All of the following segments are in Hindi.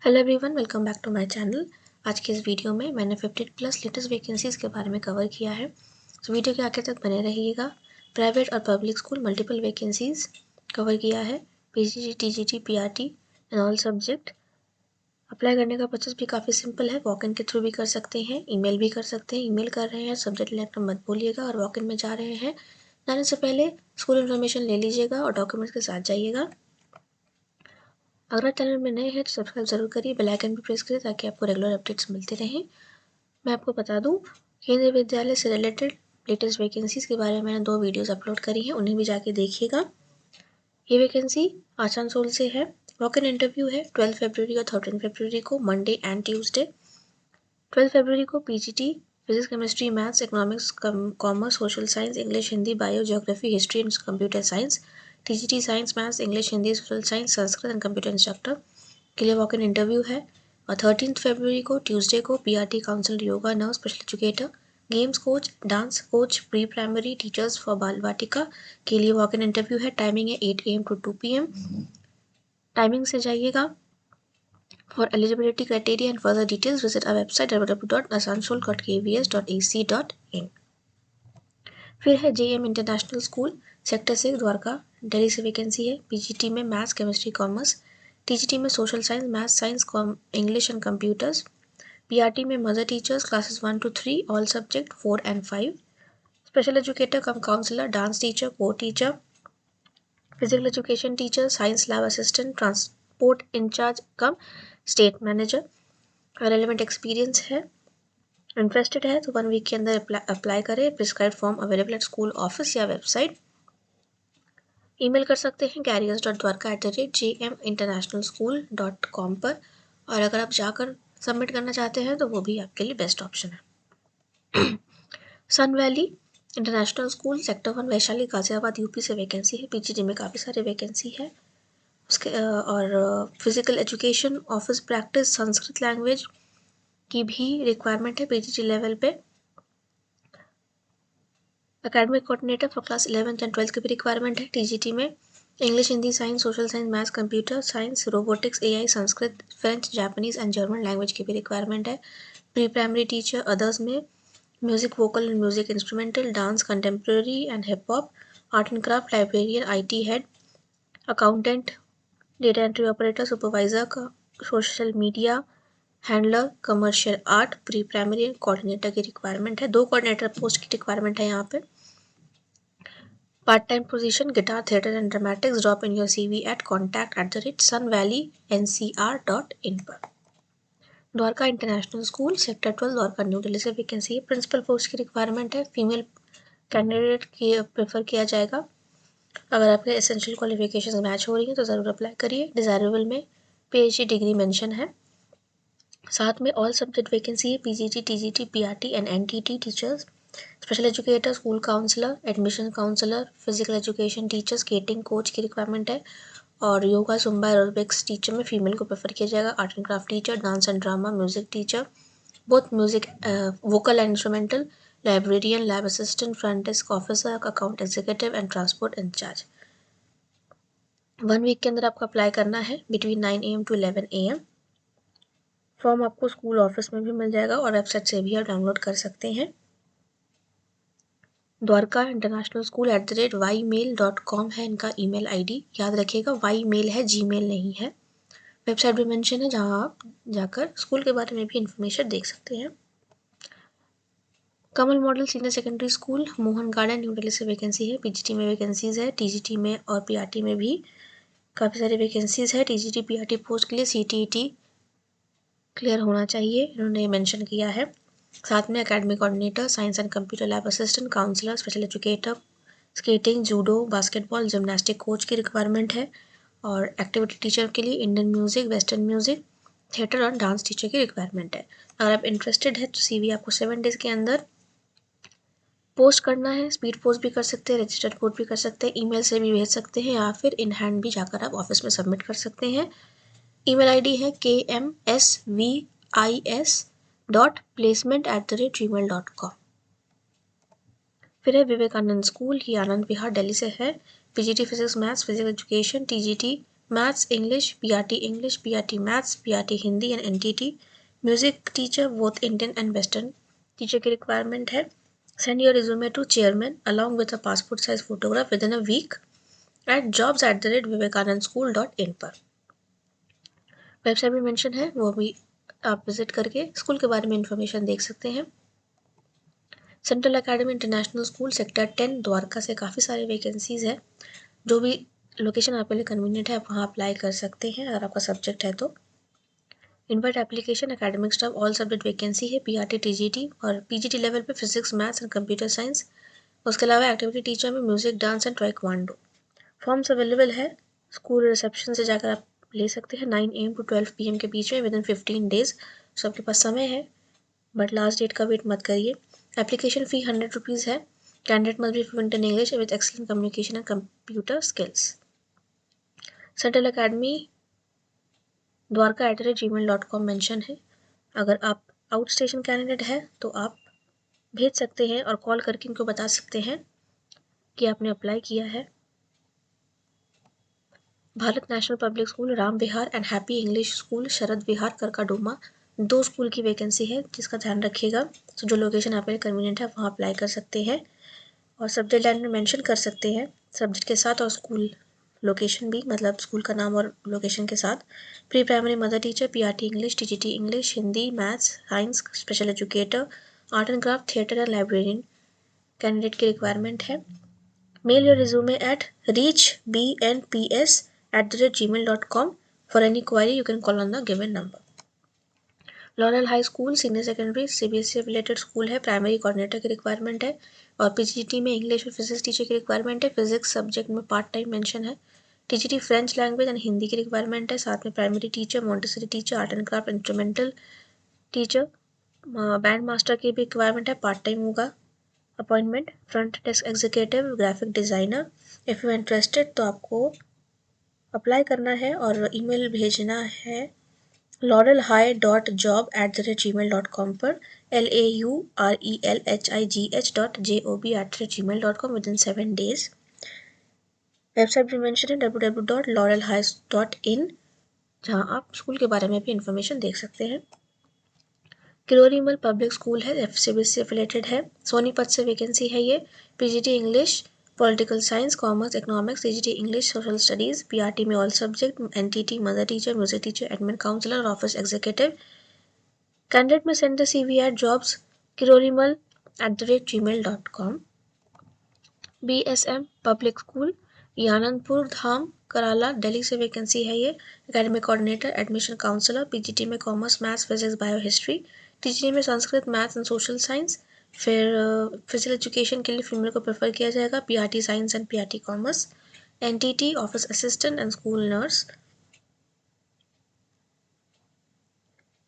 Hello everyone, welcome back to my channel. आज के इस वीडियो में मैंने 50+ लेटेस्ट वैकेंसीज़ के बारे में कवर किया है। तो वीडियो के आखिर तक बने रहिएगा। प्राइवेट और public school multiple vacancies cover किया है, PGT, TGT, PRT and all subject. Apply करने का प्रोसेस भी काफ़ी सिंपल है। वॉक इन के थ्रू भी कर सकते हैं, ईमेल भी कर सकते हैं। ईमेल कर रहे हैं, सब्जेक्ट लेकर मत बोलिएगा, और वॉक इन में जा रहे हैं, जाने से पहले स्कूल इन्फॉर्मेशन ले लीजिएगा और डॉक्यूमेंट्स के साथ जाइएगा। अगर चैनल में नए हैं तो सब्सक्राइब जरूर करिए, बेल आइकन भी प्रेस करिए ताकि आपको रेगुलर अपडेट्स मिलते रहें। मैं आपको बता दूं, केंद्रीय विद्यालय से रिलेटेड लेटेस्ट वैकेंसीज़ के बारे में मैंने 2 वीडियोस अपलोड करी हैं, उन्हें भी जाके देखिएगा। ये वैकेंसी आसनसोल से है। वॉक इन इंटरव्यू है 12 फरवरी और 13 फरवरी को, मंडे एंड ट्यूसडे। 12 फरवरी को PGT physics, chemistry, maths, economics, commerce, social science, English, Hindi, bio, geography, history and computer science. TGT science, maths, English, Hindi, social science, Sanskrit and computer instructor के लिए वॉक इन इंटरव्यू है। और 13 फरवरी को ट्यूसडे को PRT council, yoga, nerve, special educator, games coach, dance coach, pre primary teachers for बाल वाटिका के लिए वॉक इन इंटरव्यू है। टाइमिंग है 8 AM to 2 PM। टाइमिंग से जाइएगा। For eligibility criteria and further details, visit our website www.asansol.kvs.ac.in। फिर है JM international school, sector 6, Dwarka, Delhi से वैकेंसी है। पीजीटी में मैथ्स, केमिस्ट्री, कॉमर्स, टीजीटी में social science, maths, science, English and computers, PRT में mother teachers classes 1 to 3, all subject 4 and 5, special educator cum counsellor, dance teacher, co teacher, physical education teacher, science lab assistant, transport incharge cum state manager. Relevant experience है, इंटरेस्टेड है तो 1 वीक के अंदर अप्लाई करें। Prescribe form available at school office या वेबसाइट। ईमेल कर सकते हैं carriers.dwarka@jminternationalschool.com पर, और अगर आप जाकर सबमिट करना चाहते हैं तो वो भी आपके लिए बेस्ट ऑप्शन है। Sun Valley International school, sector 1, Vaishali, Ghaziabad, UP से वैकेंसी है। पीजीटी में काफ़ी सारे वैकेंसी है उसके। और physical education, office practice, Sanskrit language की भी रिक्वायरमेंट है पीजीटी लेवल पे। Academic coordinator for class 11th and 12th की भी रिक्वायरमेंट है। टीजीटी में English, Hindi, science, social science, maths, computer science, robotics, AI, Sanskrit, French, Japanese and German language की भी रिक्वायरमेंट है। प्री प्राइमरी टीचर अदर्स में music vocal and music instrumental, dance, contemporary and hip hop, art and craft, librarian, IT head, accountant, data entry operator, supervisor का, social media handler, commercial art, pre primary coordinator की रिक्वायरमेंट है। 2 कोऑर्डिनेटर पोस्ट की रिक्वायरमेंट है यहाँ पे। Part time position, guitar, theatre and dramatics. Drop in your CV at contact@sunvalleyncr.in पर। Dwarka international school, sector 12, Dwarka, New Delhi से वैकेंसी है। प्रिंसिपल पोस्ट की रिक्वायरमेंट है। फीमेल कैंडिडेट की प्रेफर किया जाएगा। अगर आपके एसेंशियल क्वालिफिकेशन मैच हो रही हैं तो ज़रूर अप्लाई करिए। डिज़ायरेबल में PhD डिग्री मेंशन है। साथ में ऑल सब्जेक्ट वैकेंसी है, PGT, TGT, PRT and NTT teachers, special educator, school counsellor, admission counsellor, physical education teacher, skating coach की रिक्वायरमेंट है। और योगा, जुम्बा, एरोबिक्स टीचर में फीमेल को प्रेफर किया जाएगा। Art and craft teacher, dance and drama, music teacher, both music, vocal and instrumental, librarian, lab assistant, front desk officer, account executive and transport in-charge. 1 week के अंदर आपको अप्लाई करना है between 9 AM to 11 AM। Form आपको स्कूल ऑफिस में भी मिल जाएगा और वेबसाइट से भी आप डाउनलोड कर सकते हैं। द्वारका इंटरनेशनल स्कूल @ymail.com है इनका ईमेल आईडी, याद रखिएगा ymail है, जीमेल नहीं है। वेबसाइट भी मेंशन है जहां आप जाकर स्कूल के बारे में भी इंफॉर्मेशन देख सकते हैं। Kamal model senior secondary school, Mohan garden, New Delhi से वैकेंसी है। पीजीटी में वैकेंसीज है, टीजीटी में और पीआरटी में भी काफ़ी सारी वैकेंसीज है। टीजीटी पीआरटी पोस्ट के लिए CTET क्लियर होना चाहिए, इन्होंने मेंशन किया है। साथ में academic coordinator, science and computer lab assistant, counsellor, special educator, skating, judo, basketball, gymnastic coach की रिक्वायरमेंट है। और एक्टिविटी टीचर के लिए Indian music, western music, theatre और डांस टीचर की रिक्वायरमेंट है। अगर आप इंटरेस्टेड है तो CV आपको 7 डेज के अंदर पोस्ट करना है। स्पीड पोस्ट भी कर सकते हैं, रजिस्टर्ड पोस्ट भी कर सकते हैं, ईमेल से भी भेज सकते हैं, या फिर इन हैंड भी जाकर आप ऑफिस में सबमिट कर सकते हैं। ईमेल आईडी है kmsvis.placement@gmail.com। फिर है विवेकानंद स्कूल, ये आनंद विहार, दिल्ली से है। PGT physics, maths, physical education, TGT maths English PRT maths, PRT Hindi and NTT, music teacher both Indian and western teacher की रिक्वायरमेंट है। Send your resume to chairman along with a passport size photograph within a week at jobs@vivekanandschool.in पर। वेबसाइट भी मेंशन है, वो भी आप विजिट करके स्कूल के बारे में इंफॉर्मेशन देख सकते हैं। Central academy international school sector 10 Dwarka से काफ़ी सारे वैकेंसीज़ है। जो भी लोकेशन आपके लिए कन्वीनियंट है आप वहाँ अप्लाई कर सकते हैं अगर आपका सब्जेक्ट है तो। Invite application academic staff all subject vacancy है, पीआरटी टीजीटी और पीजीटी लेवल पे physics maths and computer science. उसके अलावा एक्टिविटी टीचर में music dance and taekwondo. Forms available है, स्कूल रिसेप्शन से जाकर आप ले सकते हैं 9 AM to 12 PM के बीच में विद इन 15 डेज। सो आपके पास समय है, बट लास्ट डेट का वेट मत करिए। एप्लीकेशन फ़ी 100 रुपीज़ है। Candidate must be fluent in English with excellent communication and computer skills. Central academy द्वारका@gmail.com मेंशन है। अगर आप आउट स्टेशन कैंडिडेट है तो आप भेज सकते हैं और कॉल करके इनको बता सकते हैं कि आपने अप्लाई किया है। Bharat national public school Ram Vihar and happy English school Sharad Vihar Karkardooma, 2 school की वैकेंसी है जिसका ध्यान रखिएगा। तो जो लोकेशन आपके लिए कन्वीनियंट है वहाँ अप्लाई कर सकते हैं और सब्जेक्ट लाइन में मेंशन कर सकते हैं सब्जेक्ट के साथ और स्कूल लोकेशन भी, मतलब स्कूल का नाम और लोकेशन के साथ। Pre primary mother teacher, PRT English, TGT English, Hindi, maths, science, special educator, art and craft, theatre and librarian candidate की रिक्वायरमेंट है। Mail your resume at reachbnps@gmail.com. For any query you can call on the given number. Laurel high school senior secondary CBSE related school है, प्राइमरी कोऑर्डिनेटर की रिक्वायरमेंट है और पीजीटी में इंग्लिश और फिजिक्स टीचर की रिक्वायरमेंट है। फिजिक्स सब्जेक्ट में पार्ट टाइम मेंशन है। TGT French language and Hindi की रिक्वायरमेंट है, साथ में primary teacher, Montessori teacher, art and craft, instrumental teacher, band master की भी रिक्वायरमेंट है, पार्ट टाइम होगा। Appointment front desk executive, graphic designer. If you interested तो आपको अप्लाई करना है और ईमेल भेजना है laurelhigh.job@gmail.com पर, laurelhigh.job@gmail.com within 7 days। वेबसाइट भी मेंशन है www.laurelhigh.in, जहाँ आप स्कूल के बारे में भी इंफॉर्मेशन देख सकते हैं। किरोरीमल पब्लिक स्कूल है, एफसीबीएसई एफिलेटेड है, सोनीपत से वैकेंसी है ये। PGT English, political science, commerce, economics, TGT English, social studies, PRT में all subject, NTT mother teacher, music teacher, admin counsellor, office executive. Candidate may send the CV at jobs@kiroorimal@gmail.com। BSM public school Anandpur Dham Karala Delhi से वैकेंसी है ये। Academic coordinator, admission counsellor, PGT में commerce, maths, physics, bio, history, TGT में Sanskrit, maths and social science. फिर फिजिकल एजुकेशन के लिए फीमेल को प्रेफर किया जाएगा, PRT science and PRT commerce. NTT office assistant and school nurse.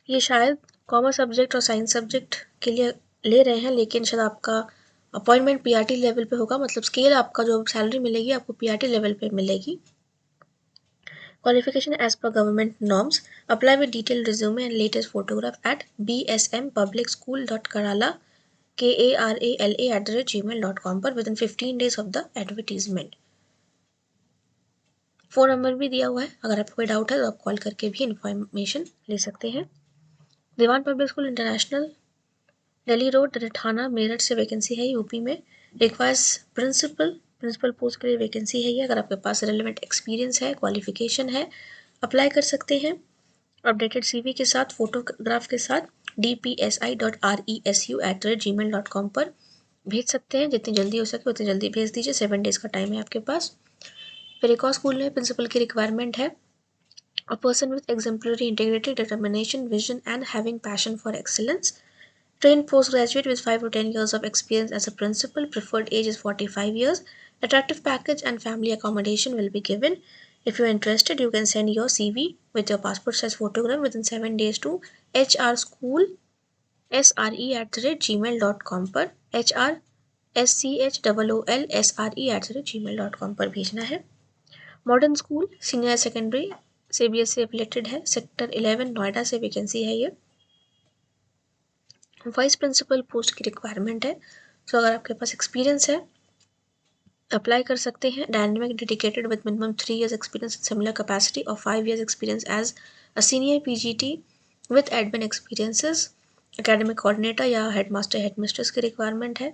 ये शायद कॉमर्स सब्जेक्ट और साइंस सब्जेक्ट के लिए ले रहे हैं, लेकिन शायद आपका अपॉइंटमेंट पीआरटी लेवल पे होगा, मतलब स्केल आपका जो सैलरी मिलेगी आपको पीआरटी लेवल पे मिलेगी। Qualification as per government norms. Apply with detailed resume and latest photograph at bsmpublicschool.kerala KARALA@gmail.com पर within 15 days of the advertisement. Phone number भी दिया हुआ है, अगर आपको कोई डाउट है तो आप कॉल करके भी इंफॉर्मेशन ले सकते हैं। Diwan public school international, Delhi road, थाना मेरठ से वैकेंसी है यूपी में। रिक्वायर्स प्रिंसिपल पोस्ट के लिए वैकेंसी है ये। अगर आपके पास रेलेवेंट एक्सपीरियंस है, क्वालिफिकेशन है, अप्लाई कर सकते हैं। अपडेटेड CV के साथ, फोटोग्राफ के साथ dpsi.resu@gmail.com पर भेज सकते हैं। जितनी जल्दी हो सके उतनी जल्दी भेज दीजिए, 7 डेज़ का टाइम है आपके पास। फिर एक और स्कूल में प्रिंसिपल की रिक्वायरमेंट है, a person with exemplary integrity, determination, vision and having passion for excellence. Trained postgraduate with 5 to 10 years of experience as a principal. Preferred age is 45 years. Attractive package and family accommodation will be given. If you are interested, you can send your CV with your passport size photograph within 7 days to hrschoolsre@gmail.com पर, hrschoolsre@gmail.com पर भेजना है। Modern school senior secondary CBSE affiliated है, सेक्टर 11 नोएडा से वैकेंसी है ये। वाइस प्रिंसिपल पोस्ट की रिक्वायरमेंट है। सो अगर आपके पास एक्सपीरियंस है अप्लाई कर सकते हैं। Dynamic dedicated with minimum 3 years experience in similar capacity और 5 years experience as a senior PGT with admin experiences. Academic coordinator या हेडमास्टर हेडमिस्ट्रेस की रिक्वायरमेंट है।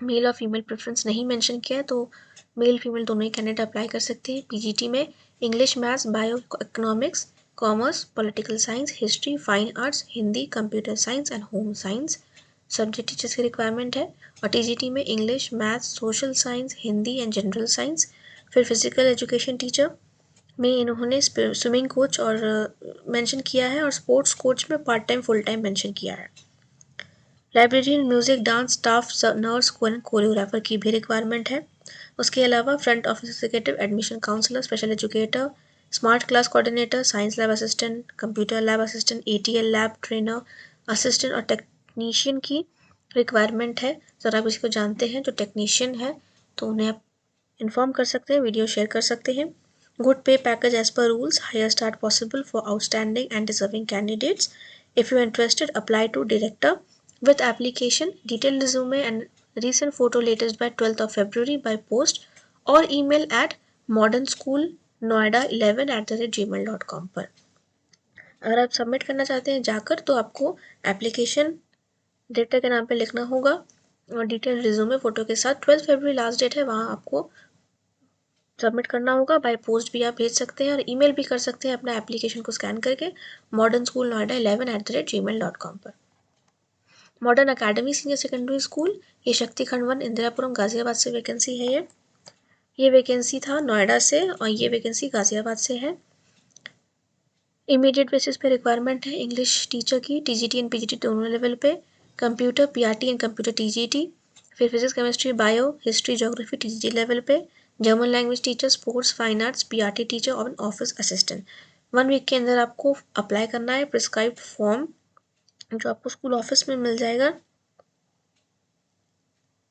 मेल और फीमेल प्रेफरेंस नहीं मेंशन किया है, तो मेल फीमेल दोनों ही कैंडिडेट अप्लाई कर सकते हैं। पीजीटी में English, maths, bio economics, commerce, political science, history, fine arts, Hindi, computer science and home science subject teachers की रिक्वायरमेंट है। और टीजीटी में English, maths, social science, Hindi and general science. फिर फिजिकल एजुकेशन टीचर में इन्होंने स्विमिंग कोच और मेंशन किया है, और स्पोर्ट्स कोच में part time full time mention किया है। Librarian, music, dance staff, nurse, choreographer की भी रिक्वायरमेंट है। उसके अलावा front office executive, admission counsellor, special educator, smart class coordinator, science lab assistant, computer lab assistant, ATL lab trainer, assistant और टेक्नीशियन की रिक्वायरमेंट है। अगर आप इसको जानते हैं जो टेक्नीशियन है तो उन्हें आप इन्फॉर्म कर सकते हैं, वीडियो शेयर कर सकते हैं। Good pay package as per rules, higher start possible for outstanding and deserving candidates. If you interested apply to director with application, detailed resume and recent photo latest by 12th of February by post or email at modernschoolnoida11@gmail.com पर। अगर आप सबमिट करना चाहते हैं जाकर तो आपको एप्लीकेशन डायरेक्टर के नाम पे लिखना होगा और डिटेल रिज्यूमे फोटो के साथ 12 फरवरी लास्ट डेट है, वहाँ आपको सबमिट करना होगा। बाय पोस्ट भी आप भेज सकते हैं और ईमेल भी कर सकते हैं अपना एप्लीकेशन को स्कैन करके modernschoolnoida11@gmail.com पर। Modern academy senior secondary school, ये शक्ति खंड 1 इंदिरापुरम गाजियाबाद से वैकेंसी है। ये वैकेंसी था नोएडा से और ये वैकेंसी गाजियाबाद से है। इमीडिएट बेसिस पे रिक्वायरमेंट है इंग्लिश टीचर की, टीजीटी एंड पीजीटी दोनों लेवल पे, computer PRT and computer TGT, फिर physics chemistry bio history geography TGT level पे, German language teacher, sports fine arts PRT teacher और ऑफिस असिस्टेंट। 1 वीक के अंदर आपको अप्लाई करना है। प्रिस्क्राइब्ड फॉर्म जो आपको स्कूल ऑफिस में मिल जाएगा।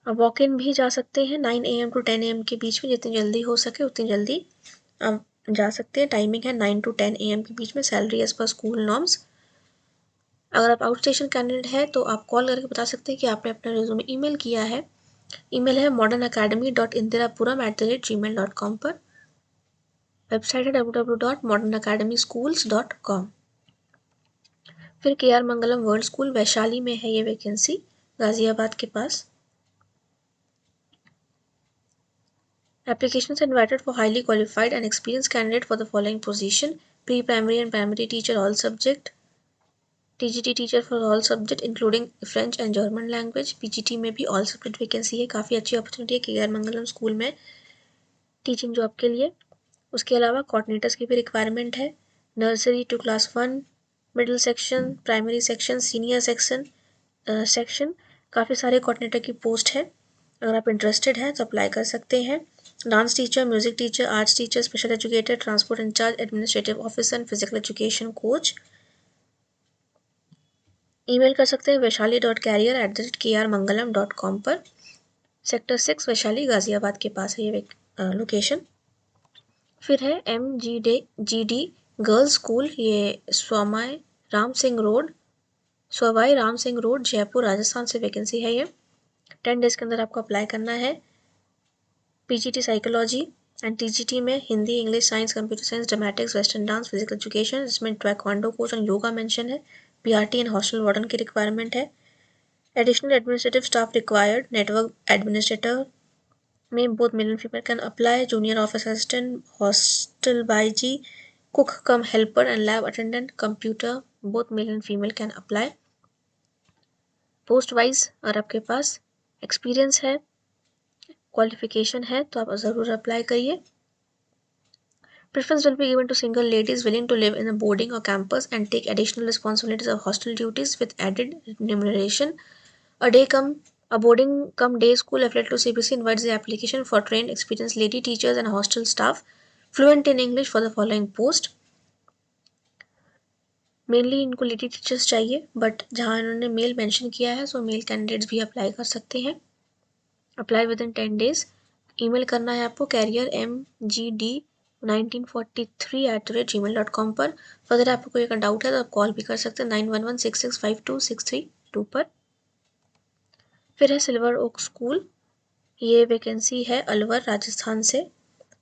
वॉक इन भी जा सकते हैं 9 AM to 10 AM के बीच में, जितनी जल्दी हो सके उतनी जल्दी आप जा सकते हैं। टाइमिंग है 9 to 10 AM के बीच में। Salary as per school norms. अगर आप आउट स्टेशन कैंडिडेट है तो आप कॉल करके बता सकते हैं कि आपने अपना रिज्यूमे ईमेल किया है। ईमेल है modernacademy.indirapuram@gmail.com पर। वेबसाइट है www.modernacademyschools.com। फिर KR मंगलम वर्ल्ड स्कूल वैशाली में है ये वैकेंसी, गाजियाबाद के पास। Applications invited for highly qualified and experienced candidate for the following position: pre-primary and primary teacher all subject, TGT teacher for all subject including French and German language। PGT में भी all subject vacancy है, काफ़ी अच्छी अपॉर्चुनिटी है KR मंगलम स्कूल में टीचिंग जॉब के लिए। उसके अलावा कोऑर्डिनेटर्स की भी रिक्वायरमेंट है, nursery to class 1, middle section, primary section, senior section काफ़ी सारे कोऑर्डिनेटर की पोस्ट है। अगर आप इंटरेस्टेड हैं तो अप्लाई कर सकते हैं। Dance teacher, music teacher, arts teacher, special educator, transport in-charge, administrative officer and physical education coach. Email कर सकते हैं vaishali.career@krmangalam.com पर। सेक्टर 6 वैशाली गाजियाबाद के पास है ये लोकेशन। फिर है MGD गर्ल्स स्कूल, ये सवाई राम सिंह रोड जयपुर राजस्थान से वैकेंसी है। ये 10 डेज के अंदर आपको अप्लाई करना है। पीजीटी साइकोलॉजी एंड टीजीटी में Hindi, English, science, computer science, dramatics, western dance, physical education, इसमें टैekwondo कोच और योगा मेंशन है। पीआरटी एंड हॉस्टल वार्डन की रिक्वायरमेंट है। Additional administrative staff required, network administrator में both male and female can apply, junior office assistant, hostel बाईजी, cook cum helper and lab attendant, computer, both male and female can apply. Post wise और आपके पास एक्सपीरियंस है, क्वालिफिकेशन है तो आप ज़रूर अप्लाई करिए। Preference will be given to single ladies willing to live in a boarding or campus and take additional responsibilities of hostel duties with added remuneration. A boarding cum day school affiliated to CBC invites the application for trained experienced lady teachers and hostel staff fluent in English for the following post. Mainly इनको लेडी टीचर्स चाहिए, बट जहाँ इन्होंने मेल मेंशन किया है सो मेल कैंडिडेट्स भी अप्लाई कर सकते हैं। Apply with in 10 days. Email करना है आपको careermgd1943@gmail.com पर। अगर आपको कोई अगर डाउट है तो आप कॉल भी कर सकते हैं 9116652632 पर। फिर है सिल्वर ओक स्कूल ये वैकेंसी है अलवर राजस्थान से।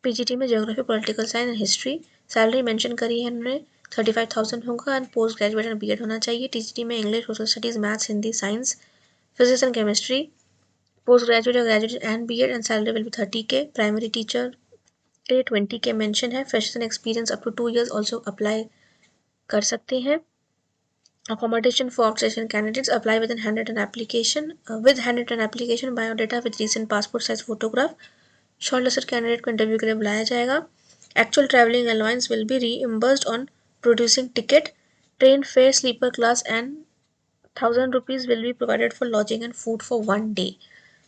पीजीटी में geography, political science and history. Salary mention करी है इन्होंने 35,000 होगा and post graduate and BEd होना चाहिए। टीजीटी में English, social studies, maths, Hindi, science, physics and chemistry. Post graduate और graduate and BEd and salary will be 30K। Primary teacher के 20K मेंशन है। Freshers and experience up to 2 years also apply कर सकते हैं। Accommodation for session candidates apply with handwritten application, biodata with recent passport size photograph. Shortlisted candidate को इंटरव्यू के लिए बुलाया जाएगा। Actual travelling allowance will be reimbursed on producing ticket. Train fare sleeper class and 1,000 rupees will be provided for lodging and food for 1 day।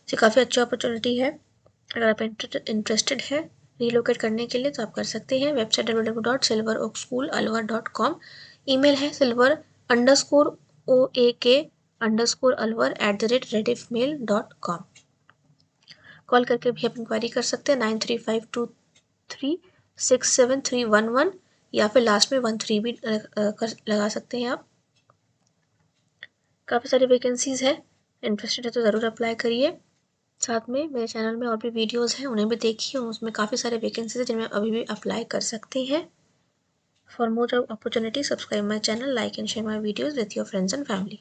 ये काफ़ी अच्छी अपॉर्चुनिटी है। अगर आप इंटरेस्टेड है रिलोकेट करने के लिए तो आप कर सकते हैं। Website www.silveroakschool.alwar.com। ईमेल है silver_oak_alwar@rediffmail.com। कॉल करके भी आप इंक्वायरी कर सकते हैं 9352367311 या फिर लास्ट में 13 भी लगा सकते हैं आप। काफ़ी सारी वैकेंसीज़ है, इंटरेस्टेड है तो ज़रूर अप्लाई करिए। साथ में मेरे चैनल में और भी वीडियोस हैं, उन्हें भी देखिए। उसमें काफ़ी सारे वैकेंसीज हैं जिनमें अभी भी अप्लाई कर सकते हैं। For more opportunity subscribe my channel, like and share my videos with your friends and family.